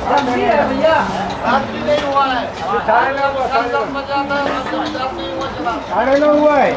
नहीं हुआ है, 9:30 हुआ है।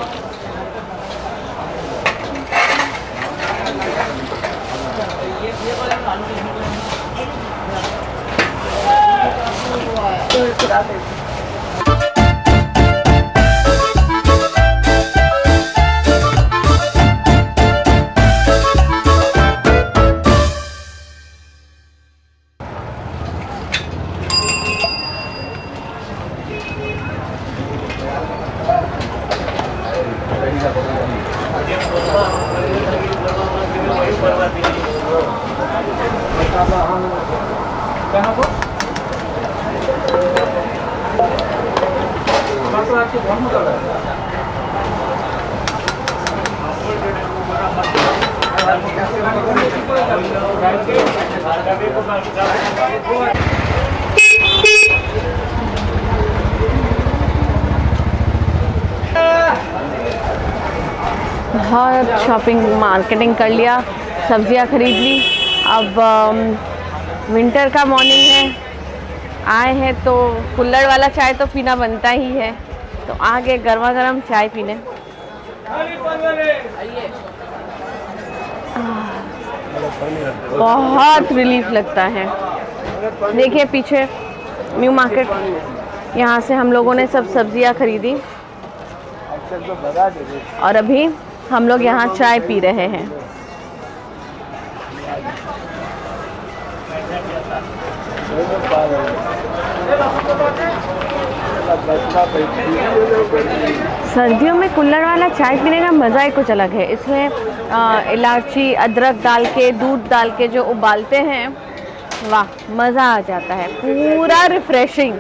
बहुत शॉपिंग मार्केटिंग कर लिया, सब्जियां खरीद ली। अब विंटर का मॉर्निंग है, आए हैं तो कुल्हड़ वाला चाय तो पीना बनता ही है, तो आगे गर्मा गर्म चाय पीने। बहुत रिलीफ लगता है। देखिए पीछे न्यू मार्केट, यहाँ से हम लोगों ने सब सब्जियां खरीदी और अभी हम लोग यहाँ चाय पी रहे हैं। सर्दियों में कुल्हड़ वाला चाय पीने का मज़ा ही कुछ अलग है। इसमें इलायची अदरक डाल के, दूध डाल के जो उबालते हैं, वाह मज़ा आ जाता है, पूरा रिफ्रेशिंग।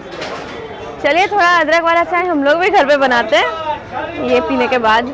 चलिए थोड़ा अदरक वाला चाय हम लोग भी घर पे बनाते हैं ये पीने के बाद।